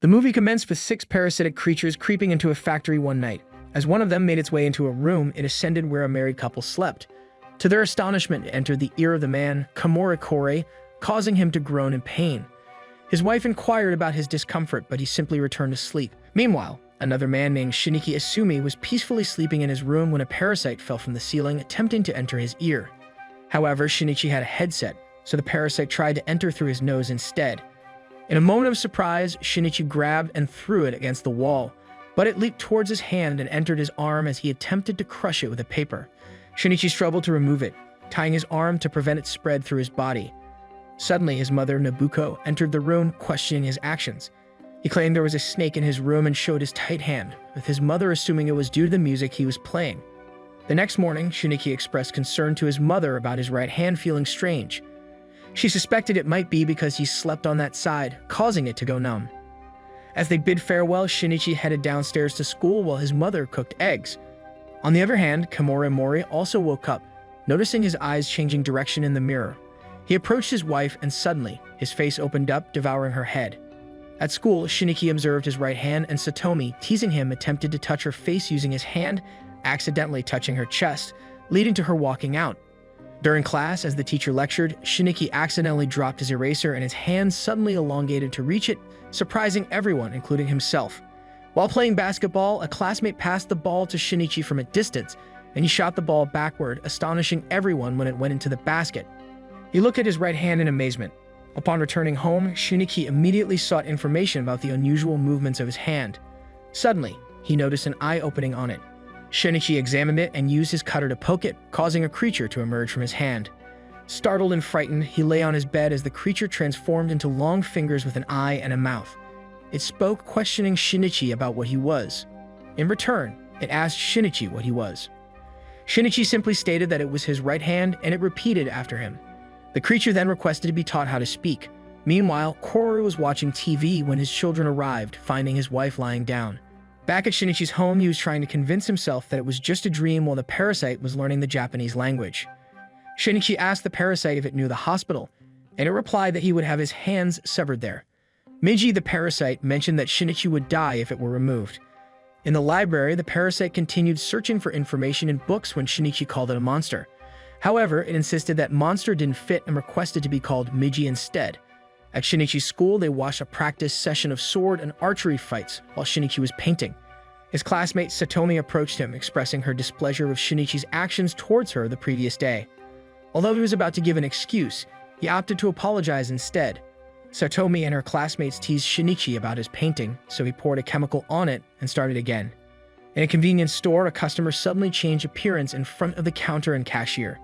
The movie commenced with 6 parasitic creatures creeping into a factory one night. As one of them made its way into a room, it ascended where a married couple slept. To their astonishment, it entered the ear of the man, Kamore, causing him to groan in pain. His wife inquired about his discomfort, but he simply returned to sleep. Meanwhile, another man named Shiniki Asumi was peacefully sleeping in his room when a parasite fell from the ceiling, attempting to enter his ear. However, Shinichi had a headset, so the parasite tried to enter through his nose instead. In a moment of surprise, Shinichi grabbed and threw it against the wall, but it leaped towards his hand and entered his arm as he attempted to crush it with a paper. Shinichi struggled to remove it, tying his arm to prevent its spread through his body. Suddenly, his mother, Nobuko, entered the room, questioning his actions. He claimed there was a snake in his room and showed his tight hand, with his mother assuming it was due to the music he was playing. The next morning, Shinichi expressed concern to his mother about his right hand feeling strange. She suspected it might be because he slept on that side, causing it to go numb. As they bid farewell, Shinichi headed downstairs to school while his mother cooked eggs. On the other hand, Kamore Mori also woke up, noticing his eyes changing direction in the mirror. He approached his wife and suddenly, his face opened up, devouring her head. At school, Shinichi observed his right hand and Satomi, teasing him, attempted to touch her face using his hand, accidentally touching her chest, leading to her walking out. During class, as the teacher lectured, Shinichi accidentally dropped his eraser and his hand suddenly elongated to reach it, surprising everyone, including himself. While playing basketball, a classmate passed the ball to Shinichi from a distance, and he shot the ball backward, astonishing everyone when it went into the basket. He looked at his right hand in amazement. Upon returning home, Shinichi immediately sought information about the unusual movements of his hand. Suddenly, he noticed an eye opening on it. Shinichi examined it and used his cutter to poke it, causing a creature to emerge from his hand. Startled and frightened, he lay on his bed as the creature transformed into long fingers with an eye and a mouth. It spoke, questioning Shinichi about what he was. In return, it asked Shinichi what he was. Shinichi simply stated that it was his right hand, and it repeated after him. The creature then requested to be taught how to speak. Meanwhile, Koru was watching TV when his children arrived, finding his wife lying down. Back at Shinichi's home, he was trying to convince himself that it was just a dream while the parasite was learning the Japanese language. Shinichi asked the parasite if it knew the hospital, and it replied that he would have his hands severed there. Miji, the parasite, mentioned that Shinichi would die if it were removed. In the library, the parasite continued searching for information in books when Shinichi called it a monster. However, it insisted that monster didn't fit and requested to be called Miji instead. At Shinichi's school, they watched a practice session of sword and archery fights while Shinichi was painting. His classmate Satomi approached him, expressing her displeasure with Shinichi's actions towards her the previous day. Although he was about to give an excuse, he opted to apologize instead. Satomi and her classmates teased Shinichi about his painting, so he poured a chemical on it and started again. In a convenience store, a customer suddenly changed appearance in front of the counter and cashier.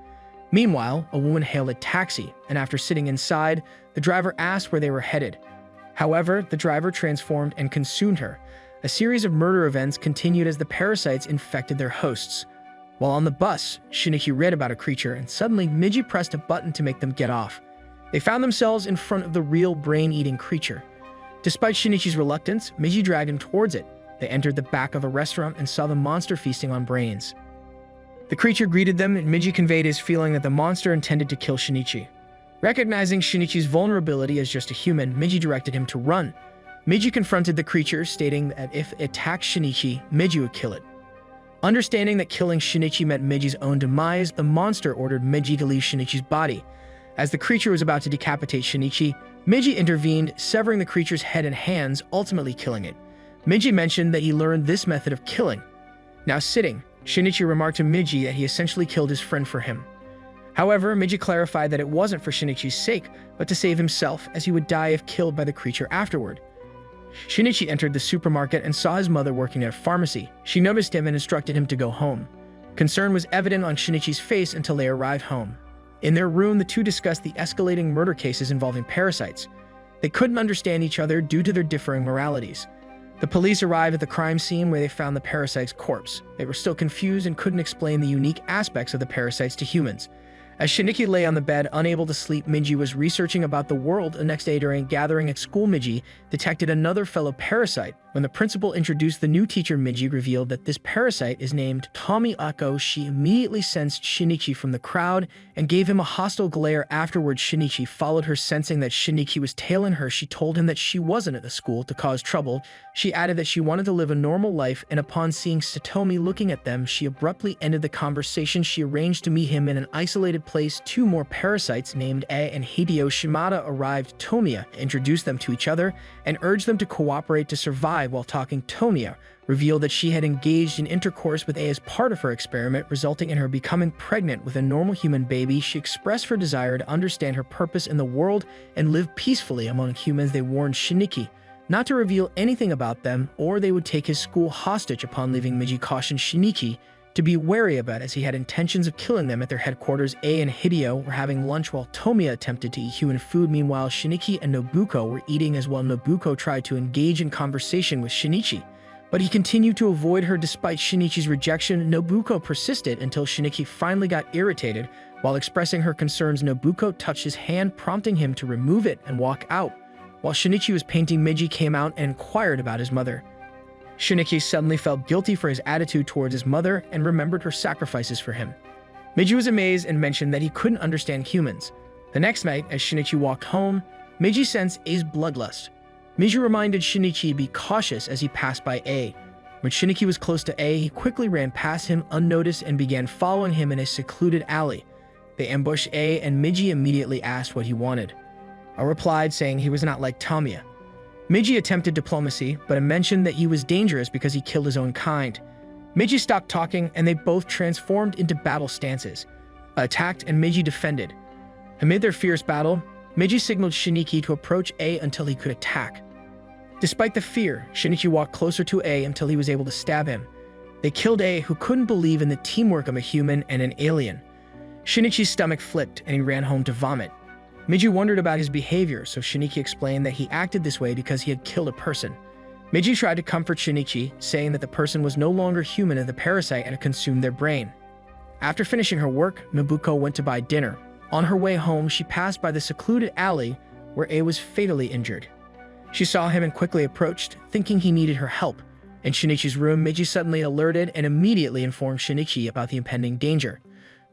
Meanwhile, a woman hailed a taxi, and after sitting inside, the driver asked where they were headed. However, the driver transformed and consumed her. A series of murder events continued as the parasites infected their hosts. While on the bus, Shinichi read about a creature, and suddenly Miji pressed a button to make them get off. They found themselves in front of the real brain-eating creature. Despite Shinichi's reluctance, Miji dragged him towards it. They entered the back of a restaurant and saw the monster feasting on brains. The creature greeted them, and Miji conveyed his feeling that the monster intended to kill Shinichi. Recognizing Shinichi's vulnerability as just a human, Miji directed him to run. Miji confronted the creature, stating that if it attacked Shinichi, Miji would kill it. Understanding that killing Shinichi meant Miji's own demise, the monster ordered Miji to leave Shinichi's body. As the creature was about to decapitate Shinichi, Miji intervened, severing the creature's head and hands, ultimately killing it. Miji mentioned that he learned this method of killing. Now sitting, Shinichi remarked to Miji that he essentially killed his friend for him. However, Miji clarified that it wasn't for Shinichi's sake, but to save himself, as he would die if killed by the creature afterward. Shinichi entered the supermarket and saw his mother working at a pharmacy. She noticed him and instructed him to go home. Concern was evident on Shinichi's face until they arrived home. In their room, the two discussed the escalating murder cases involving parasites. They couldn't understand each other due to their differing moralities. The police arrived at the crime scene where they found the parasite's corpse. They were still confused and couldn't explain the unique aspects of the parasites to humans. As Shinichi lay on the bed, unable to sleep, Miji was researching about the world. The next day during a gathering at school, Miji detected another fellow parasite. When the principal introduced the new teacher, Miji revealed that this parasite is named Tommy Ako. She immediately sensed Shinichi from the crowd and gave him a hostile glare. Afterwards, Shinichi followed her, sensing that Shinichi was tailing her. She told him that she wasn't at the school to cause trouble. She added that she wanted to live a normal life, and upon seeing Satomi looking at them, she abruptly ended the conversation. She arranged to meet him in an isolated place. Two more parasites named A and Hideo Shimada arrived. Tomiya introduced them to each other and urged them to cooperate to survive. While talking, Tomiya revealed that she had engaged in intercourse with A as part of her experiment, resulting in her becoming pregnant with a normal human baby. She expressed her desire to understand her purpose in the world and live peacefully among humans. They warned Shinichi not to reveal anything about them, or they would take his school hostage. Upon leaving, Miji cautioned Shinichi to be wary about, as he had intentions of killing them at their headquarters. A and Hideo were having lunch while Tomiya attempted to eat human food. Meanwhile, Shinichi and Nobuko were eating as well. Nobuko tried to engage in conversation with Shinichi, but he continued to avoid her despite Shinichi's rejection. Nobuko persisted until Shinichi finally got irritated. While expressing her concerns, Nobuko touched his hand, prompting him to remove it and walk out. While Shinichi was painting, Miji came out and inquired about his mother. Shinichi suddenly felt guilty for his attitude towards his mother and remembered her sacrifices for him. Miji was amazed and mentioned that he couldn't understand humans. The next night, as Shinichi walked home, Miji sensed A's bloodlust. Miji reminded Shinichi to be cautious as he passed by A. When Shinichi was close to A, he quickly ran past him unnoticed and began following him in a secluded alley. They ambushed A, and Miji immediately asked what he wanted. A replied saying he was not like Tomiya. Miji attempted diplomacy, but mentioned that he was dangerous because he killed his own kind. Miji stopped talking, and they both transformed into battle stances. Attacked, and Miji defended. Amid their fierce battle, Miji signaled Shinichi to approach A until he could attack. Despite the fear, Shinichi walked closer to A until he was able to stab him. They killed A, who couldn't believe in the teamwork of a human and an alien. Shinichi's stomach flipped, and he ran home to vomit. Miji wondered about his behavior, so Shinichi explained that he acted this way because he had killed a person. Miji tried to comfort Shinichi, saying that the person was no longer human and the parasite had consumed their brain. After finishing her work, Nobuko went to buy dinner. On her way home, she passed by the secluded alley where A was fatally injured. She saw him and quickly approached, thinking he needed her help. In Shinichi's room, Miji suddenly alerted and immediately informed Shinichi about the impending danger.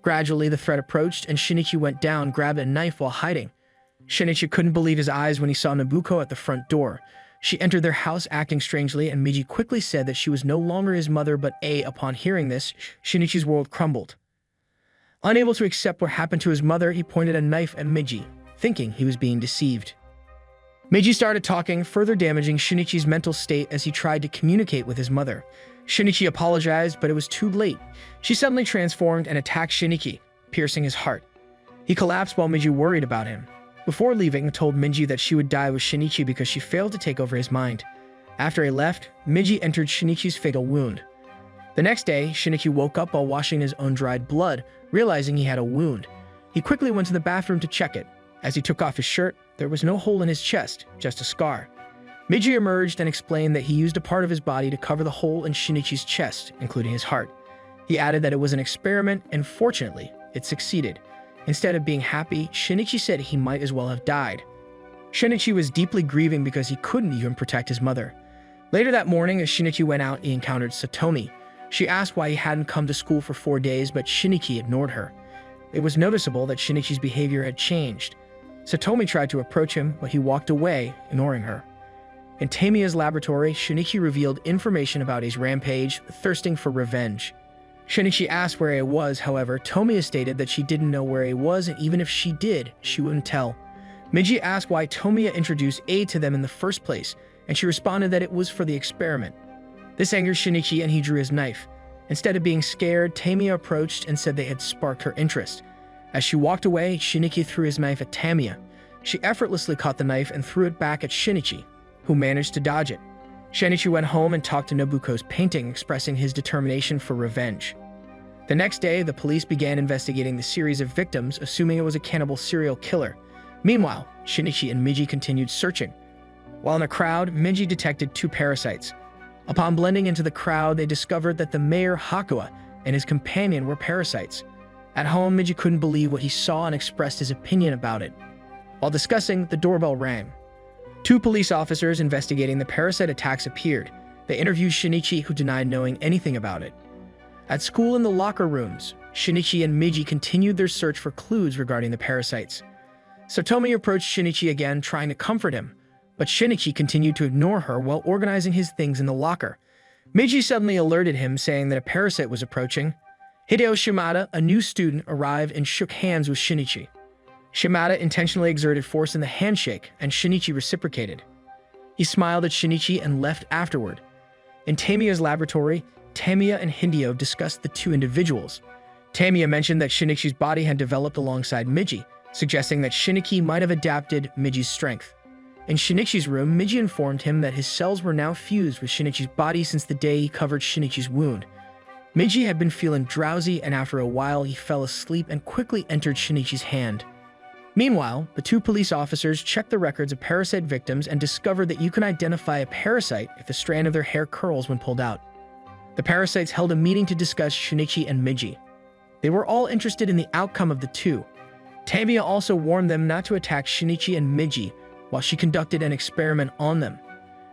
Gradually, the threat approached, and Shinichi went down, grabbed a knife while hiding. Shinichi couldn't believe his eyes when he saw Nobuko at the front door. She entered their house acting strangely, and Miji quickly said that she was no longer his mother but A. Upon hearing this, Shinichi's world crumbled. Unable to accept what happened to his mother, he pointed a knife at Miji, thinking he was being deceived. Miji started talking, further damaging Shinichi's mental state as he tried to communicate with his mother. Shinichi apologized, but it was too late. She suddenly transformed and attacked Shinichi, piercing his heart. He collapsed while Miji worried about him. Before leaving, told Miji that she would die with Shinichi because she failed to take over his mind. After he left, Miji entered Shinichi's fatal wound. The next day, Shinichi woke up while washing his own dried blood, realizing he had a wound. He quickly went to the bathroom to check it. As he took off his shirt, there was no hole in his chest, just a scar. Miji emerged and explained that he used a part of his body to cover the hole in Shinichi's chest, including his heart. He added that it was an experiment, and fortunately, it succeeded. Instead of being happy, Shinichi said he might as well have died. Shinichi was deeply grieving because he couldn't even protect his mother. Later that morning, as Shinichi went out, he encountered Satomi. She asked why he hadn't come to school for 4 days, but Shinichi ignored her. It was noticeable that Shinichi's behavior had changed. Satomi tried to approach him, but he walked away, ignoring her. In Tamiya's laboratory, Shinichi revealed information about A's rampage, thirsting for revenge. Shinichi asked where A was, however, Tomiya stated that she didn't know where A was, and even if she did, she wouldn't tell. Miji asked why Tomiya introduced A to them in the first place, and she responded that it was for the experiment. This angered Shinichi, and he drew his knife. Instead of being scared, Tamiya approached and said they had sparked her interest. As she walked away, Shinichi threw his knife at Tamiya. She effortlessly caught the knife and threw it back at Shinichi, who managed to dodge it. Shinichi went home and talked to Nobuko's painting, expressing his determination for revenge. The next day, the police began investigating the series of victims, assuming it was a cannibal serial killer. Meanwhile, Shinichi and Miji continued searching. While in a crowd, Miji detected 2 parasites. Upon blending into the crowd, they discovered that the mayor Hakua and his companion were parasites. At home, Miji couldn't believe what he saw and expressed his opinion about it. While discussing, the doorbell rang. 2 police officers investigating the parasite attacks appeared. They interviewed Shinichi, who denied knowing anything about it. At school in the locker rooms, Shinichi and Miji continued their search for clues regarding the parasites. Satomi approached Shinichi again, trying to comfort him, but Shinichi continued to ignore her while organizing his things in the locker. Miji suddenly alerted him, saying that a parasite was approaching. Hideo Shimada, a new student, arrived and shook hands with Shinichi. Shimada intentionally exerted force in the handshake, and Shinichi reciprocated. He smiled at Shinichi and left afterward. In Tamiya's laboratory, Tamiya and Hideo discussed the 2 individuals. Tamiya mentioned that Shinichi's body had developed alongside Miji, suggesting that Shinichi might have adapted Miji's strength. In Shinichi's room, Miji informed him that his cells were now fused with Shinichi's body since the day he covered Shinichi's wound. Miji had been feeling drowsy, and after a while he fell asleep and quickly entered Shinichi's hand. Meanwhile, the 2 police officers checked the records of parasite victims and discovered that you can identify a parasite if the strand of their hair curls when pulled out. The parasites held a meeting to discuss Shinichi and Miji. They were all interested in the outcome of the 2. Tamiya also warned them not to attack Shinichi and Miji while she conducted an experiment on them.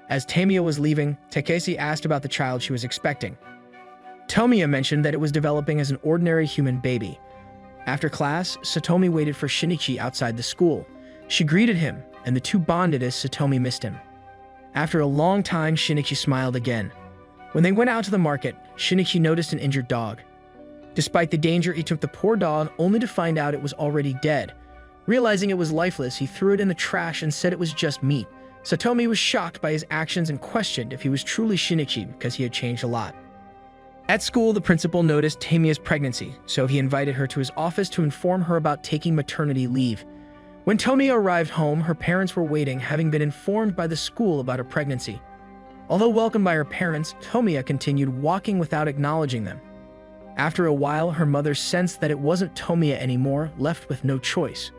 As Tamiya was leaving, Takeshi asked about the child she was expecting. Tamiya mentioned that it was developing as an ordinary human baby. After class, Satomi waited for Shinichi outside the school. She greeted him, and the 2 bonded as Satomi missed him. After a long time, Shinichi smiled again. When they went out to the market, Shinichi noticed an injured dog. Despite the danger, he took the poor dog only to find out it was already dead. Realizing it was lifeless, he threw it in the trash and said it was just meat. Satomi was shocked by his actions and questioned if he was truly Shinichi because he had changed a lot. At school, the principal noticed Tamiya's pregnancy, so he invited her to his office to inform her about taking maternity leave. When Tamiya arrived home, her parents were waiting, having been informed by the school about her pregnancy. Although welcomed by her parents, Tamiya continued walking without acknowledging them. After a while, her mother sensed that it wasn't Tamiya anymore, left with no choice.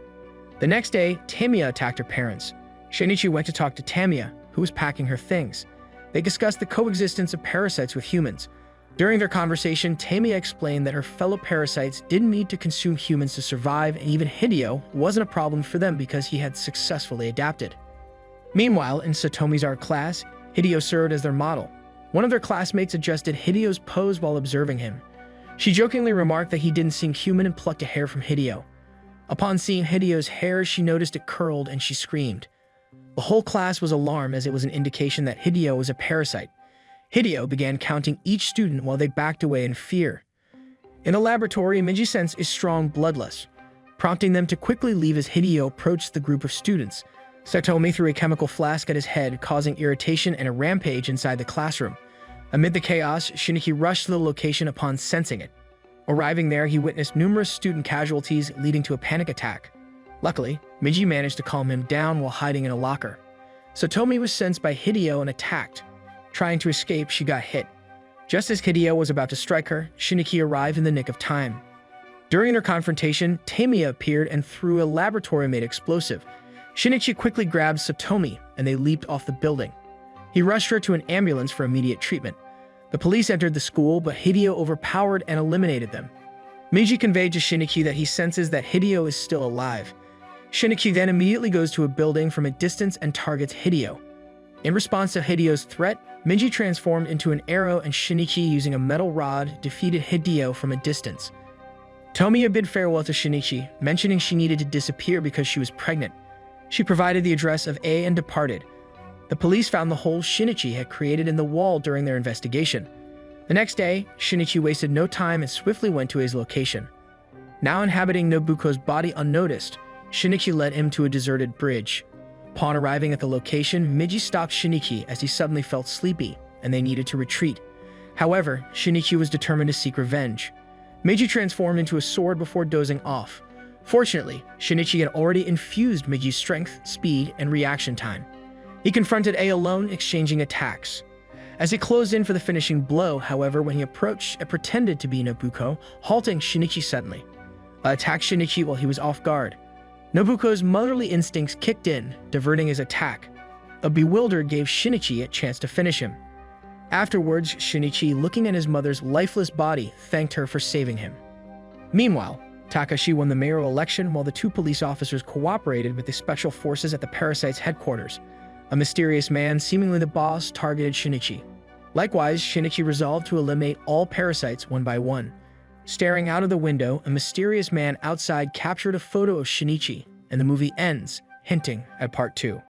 The next day, Tamiya attacked her parents. Shinichi went to talk to Tamiya, who was packing her things. They discussed the coexistence of parasites with humans. During their conversation, Tamiya explained that her fellow parasites didn't need to consume humans to survive, and even Hideo wasn't a problem for them because he had successfully adapted. Meanwhile, in Satomi's art class, Hideo served as their model. One of their classmates adjusted Hideo's pose while observing him. She jokingly remarked that he didn't seem human and plucked a hair from Hideo. Upon seeing Hideo's hair, she noticed it curled and she screamed. The whole class was alarmed, as it was an indication that Hideo was a parasite. Hideo began counting each student while they backed away in fear. In the laboratory, Miji's sense is strong bloodlust, prompting them to quickly leave as Hideo approached the group of students. Satomi threw a chemical flask at his head, causing irritation and a rampage inside the classroom. Amid the chaos, Shinichi rushed to the location upon sensing it. Arriving there, he witnessed numerous student casualties, leading to a panic attack. Luckily, Miji managed to calm him down while hiding in a locker. Satomi was sensed by Hideo and attacked. Trying to escape, she got hit. Just as Hideo was about to strike her, Shinichi arrived in the nick of time. During their confrontation, Tamiya appeared and threw a laboratory-made explosive. Shinichi quickly grabbed Satomi, and they leaped off the building. He rushed her to an ambulance for immediate treatment. The police entered the school, but Hideo overpowered and eliminated them. Miji conveyed to Shinichi that he senses that Hideo is still alive. Shinichi then immediately goes to a building from a distance and targets Hideo. In response to Hideo's threat, Miji transformed into an arrow, and Shinichi, using a metal rod, defeated Hideo from a distance. Tamiya bid farewell to Shinichi, mentioning she needed to disappear because she was pregnant. She provided the address of A and departed. The police found the hole Shinichi had created in the wall during their investigation. The next day, Shinichi wasted no time and swiftly went to his location. Now inhabiting Nobuko's body unnoticed, Shinichi led him to a deserted bridge. Upon arriving at the location, Miji stopped Shinichi as he suddenly felt sleepy, and they needed to retreat. However, Shinichi was determined to seek revenge. Miji transformed into a sword before dozing off. Fortunately, Shinichi had already infused Miji's strength, speed, and reaction time. He confronted A alone, exchanging attacks. As he closed in for the finishing blow, however, when he approached, it pretended to be Nobuko, halting Shinichi suddenly. Attacked Shinichi while he was off guard. Nobuko's motherly instincts kicked in, diverting his attack. A bewildered gave Shinichi a chance to finish him. Afterwards, Shinichi, looking at his mother's lifeless body, thanked her for saving him. Meanwhile, Takashi won the mayoral election while the two police officers cooperated with the special forces at the parasite's headquarters. A mysterious man, seemingly the boss, targeted Shinichi. Likewise, Shinichi resolved to eliminate all parasites one by one. Staring out of the window, a mysterious man outside captured a photo of Shinichi, and the movie ends, hinting at part 2.